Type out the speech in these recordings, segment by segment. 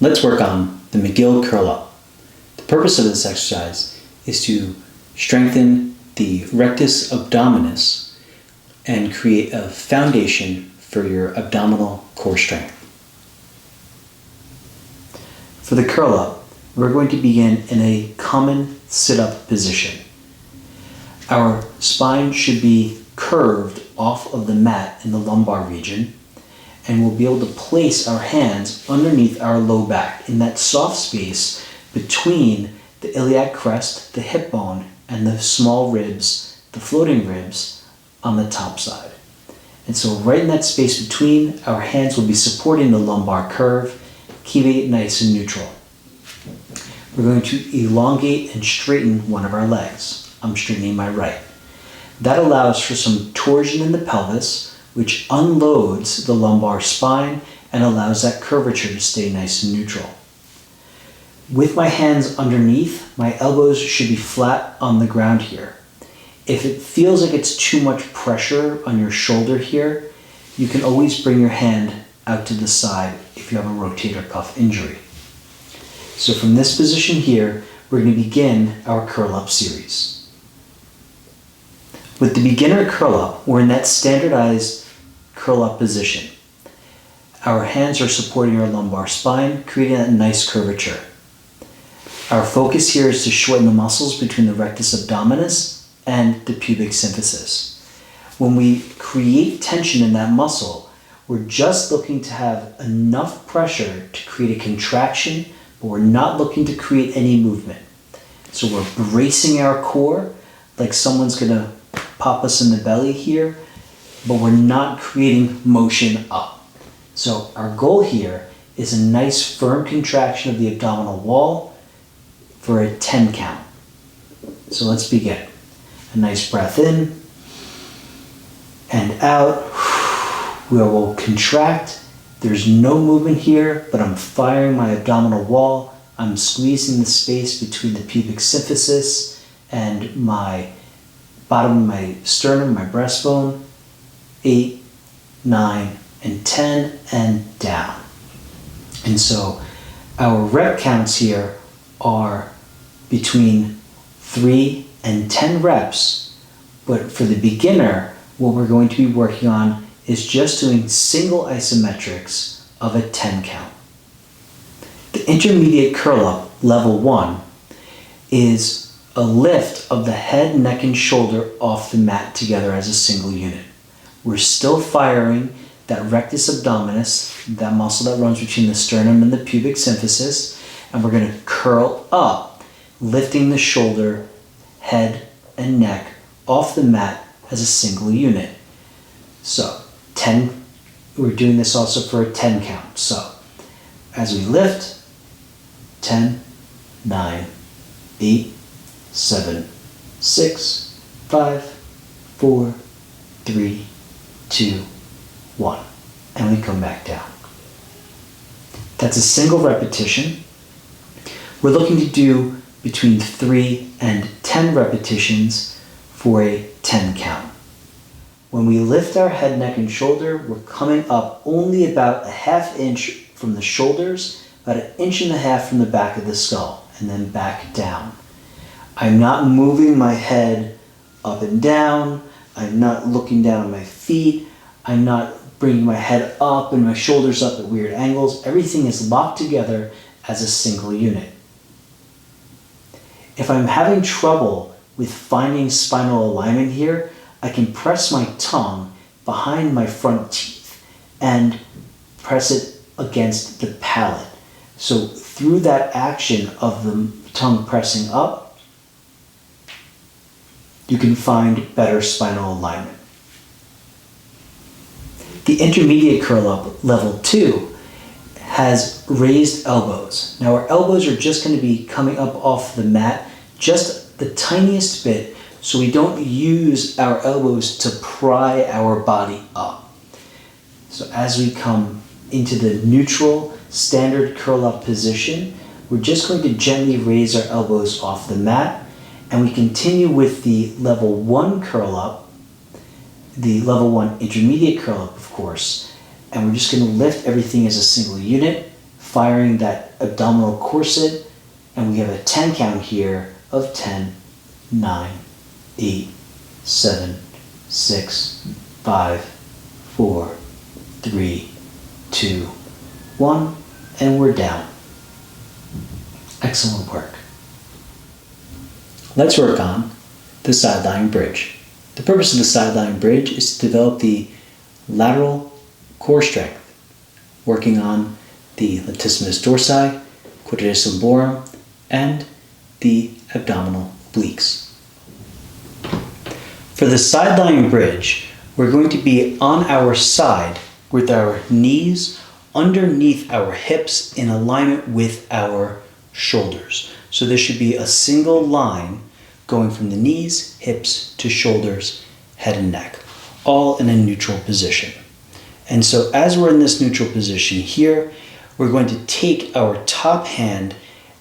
Let's work on the McGill curl up. The purpose of this exercise is to strengthen the rectus abdominis and create a foundation for your abdominal core strength. For the curl up, we're going to begin in a common sit-up position. Our spine should be curved off of the mat in the lumbar region, and we'll be able to place our hands underneath our low back in that soft space between the iliac crest, the hip bone, and the small ribs, the floating ribs on the top side. And so right in that space between, our hands will be supporting the lumbar curve, keeping it nice and neutral. We're going to elongate and straighten one of our legs. I'm straightening my right. That allows for some torsion in the pelvis, which unloads the lumbar spine and allows that curvature to stay nice and neutral. With my hands underneath, my elbows should be flat on the ground here. If it feels like it's too much pressure on your shoulder here, you can always bring your hand out to the side if you have a rotator cuff injury. So from this position here, we're going to begin our curl up series. With the beginner curl up, we're in that standardized curl up position. Our hands are supporting our lumbar spine, creating that nice curvature. Our focus here is to shorten the muscles between the rectus abdominis and the pubic symphysis. When we create tension in that muscle, we're just looking to have enough pressure to create a contraction, but we're not looking to create any movement. So we're bracing our core like someone's gonna pop us in the belly here, but we're not creating motion up. So our goal here is a nice firm contraction of the abdominal wall for a 10 count. So let's begin. A nice breath in and out. We will contract. There's no movement here, but I'm firing my abdominal wall. I'm squeezing the space between the pubic symphysis and my bottom of my sternum, my breastbone. 8, 9, and 10, and down. And so our rep counts here are between 3 and 10 reps, but for the beginner, what we're going to be working on is just doing single isometrics of a 10 count. The intermediate curl up, level 1, is a lift of the head, neck, and shoulder off the mat together as a single unit. We're still firing that rectus abdominis, that muscle that runs between the sternum and the pubic symphysis, and we're going to curl up, lifting the shoulder, head, and neck off the mat as a single unit. So 10, we're doing this also for a 10 count. So as we lift, 10, 9, 8, 7, 6, 5, 4, 3, 2, 1, and we come back down. That's a single repetition. We're looking to do between 3 and 10 repetitions for a 10 count. When we lift our head, neck, and shoulder, we're coming up only about a ½ inch from the shoulders, about 1.5 inches from the back of the skull, and then back down. I'm not moving my head up and down. I'm not looking down at my feet. I'm not bringing my head up and my shoulders up at weird angles. Everything is locked together as a single unit. If I'm having trouble with finding spinal alignment here, I can press my tongue behind my front teeth and press it against the palate. So through that action of the tongue pressing up, you can find better spinal alignment. The intermediate curl up, level 2, has raised elbows. Now our elbows are just going to be coming up off the mat just the tiniest bit, so we don't use our elbows to pry our body up. So as we come into the neutral standard curl up position, we're just going to gently raise our elbows off the mat, and we continue with the level 1 curl up, the level 1 intermediate curl up, of course, and we're just going to lift everything as a single unit, firing that abdominal corset, and we have a 10 count here of 10, 9, 8, 7, 6, 5, 4, 3, 2, 1, and we're down. Excellent work. Let's work on the side lying bridge. The purpose of the side lying bridge is to develop the lateral core strength, working on the latissimus dorsi, quadratus lumborum, and the abdominal obliques. For the side lying bridge, we're going to be on our side with our knees underneath our hips in alignment with our shoulders. So there should be a single line going from the knees, hips to shoulders, head and neck, all in a neutral position. And so as we're in this neutral position here, we're going to take our top hand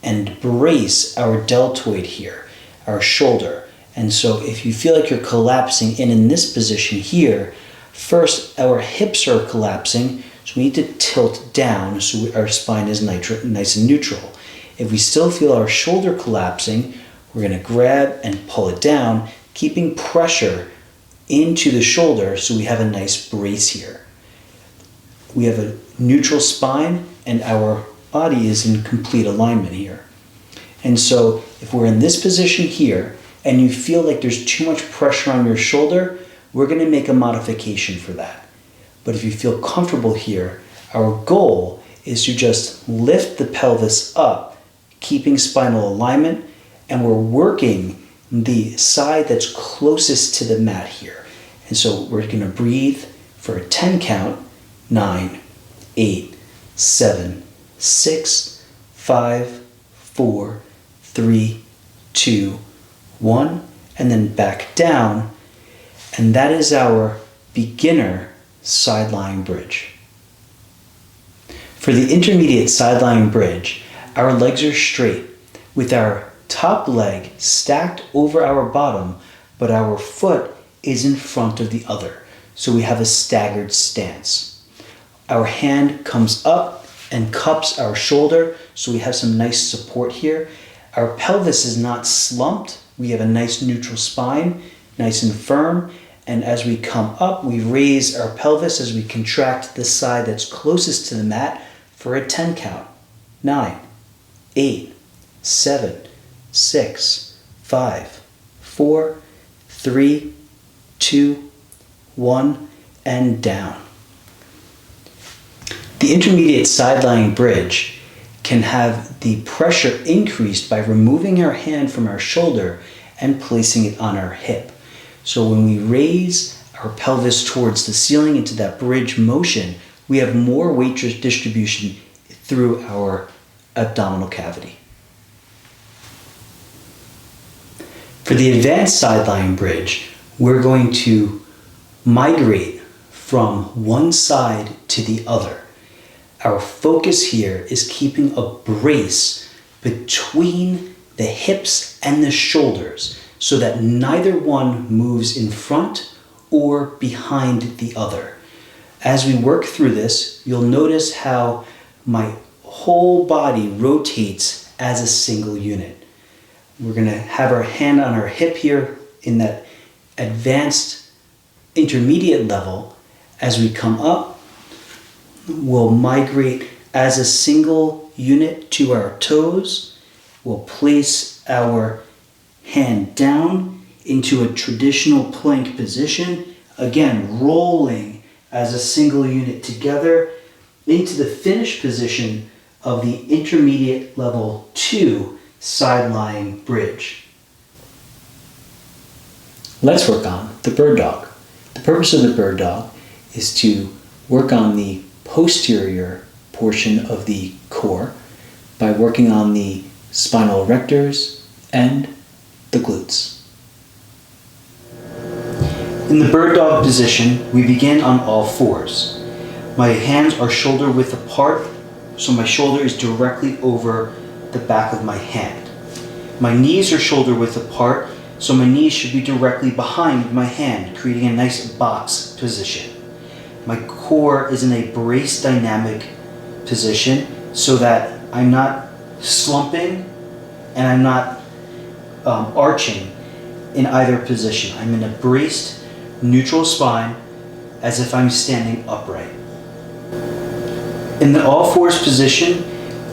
and brace our deltoid here, our shoulder. And so if you feel like you're collapsing in this position here, first our hips are collapsing, so we need to tilt down so our spine is nice and neutral. If we still feel our shoulder collapsing, we're going to grab and pull it down, keeping pressure into the shoulder so we have a nice brace here. We have a neutral spine and our body is in complete alignment here. And so if we're in this position here and you feel like there's too much pressure on your shoulder, we're going to make a modification for that. But if you feel comfortable here, our goal is to just lift the pelvis up, keeping spinal alignment, and we're working the side that's closest to the mat here. And so we're going to breathe for a 10 count, 9, 8, 7, 6, 5, 4, 3, 2, 1, and then back down. And that is our beginner side lying bridge. For the intermediate side lying bridge, our legs are straight with our top leg stacked over our bottom, but our foot is in front of the other. So we have a staggered stance. Our hand comes up and cups our shoulder, so we have some nice support here. Our pelvis is not slumped. We have a nice neutral spine, nice and firm. And as we come up, we raise our pelvis as we contract the side that's closest to the mat for a 10 count. 9, 8, 7, 6, 5, 4, 3, 2, 1, and down. The intermediate side lying bridge can have the pressure increased by removing our hand from our shoulder and placing it on our hip. So when we raise our pelvis towards the ceiling into that bridge motion, we have more weight distribution through our abdominal cavity. For the advanced side lying bridge, we're going to migrate from one side to the other. Our focus here is keeping a brace between the hips and the shoulders so that neither one moves in front or behind the other. As we work through this, you'll notice how my whole body rotates as a single unit. We're going to have our hand on our hip here in that advanced intermediate level. As we come up, we'll migrate as a single unit to our toes. We'll place our hand down into a traditional plank position, again rolling as a single unit together into the finished position of the intermediate level 2 side lying bridge. Let's work on the bird dog. The purpose of the bird dog is to work on the posterior portion of the core by working on the spinal erectors and the glutes. In the bird dog position, we begin on all fours. My hands are shoulder width apart, so my shoulder is directly over the back of my hand. My knees are shoulder width apart, so my knees should be directly behind my hand, creating a nice box position. My core is in a brace dynamic position so that I'm not slumping, and I'm not arching in either position. I'm in a braced, neutral spine as if I'm standing upright. In the all fours position,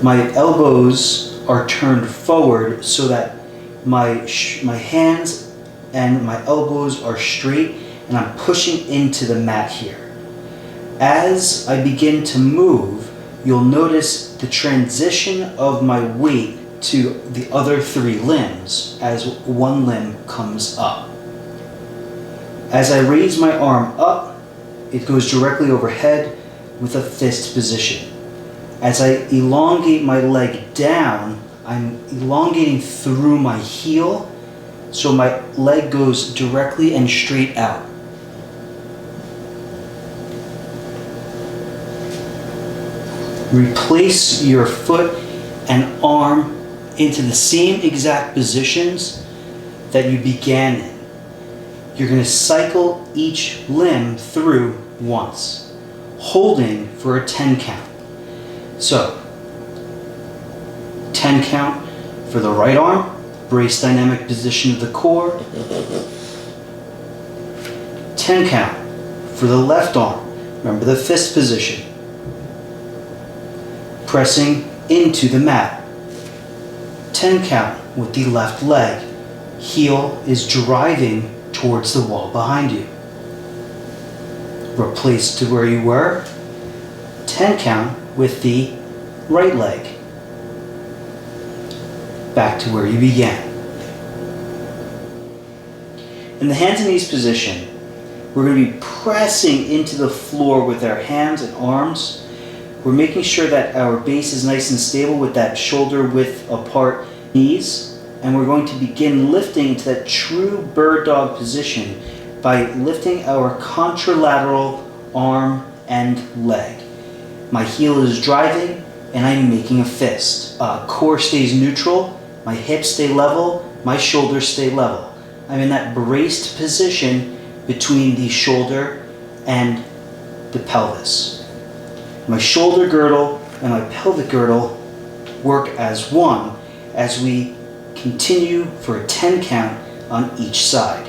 my elbows are turned forward so that my hands and my elbows are straight, and I'm pushing into the mat here. As I begin to move, you'll notice the transition of my weight to the other 3 limbs as one limb comes up. As I raise my arm up, it goes directly overhead with a fist position. As I elongate my leg down, I'm elongating through my heel, so my leg goes directly and straight out. Replace your foot and arm into the same exact positions that you began in. You're going to cycle each limb through once, holding for a 10 count. So, 10 count for the right arm, brace dynamic position of the core. 10 count for the left arm, remember the fist position. Pressing into the mat. 10 count with the left leg. Heel is driving towards the wall behind you. Replace to where you were. 10 count with the right leg. Back to where you began. In the hands and knees position, we're going to be pressing into the floor with our hands and arms. We're making sure that our base is nice and stable with that shoulder width apart knees. And we're going to begin lifting into that true bird dog position by lifting our contralateral arm and leg. My heel is driving and I'm making a fist. Core stays neutral, my hips stay level, my shoulders stay level. I'm in that braced position between the shoulder and the pelvis. My shoulder girdle and my pelvic girdle work as one as we continue for a 10 count on each side.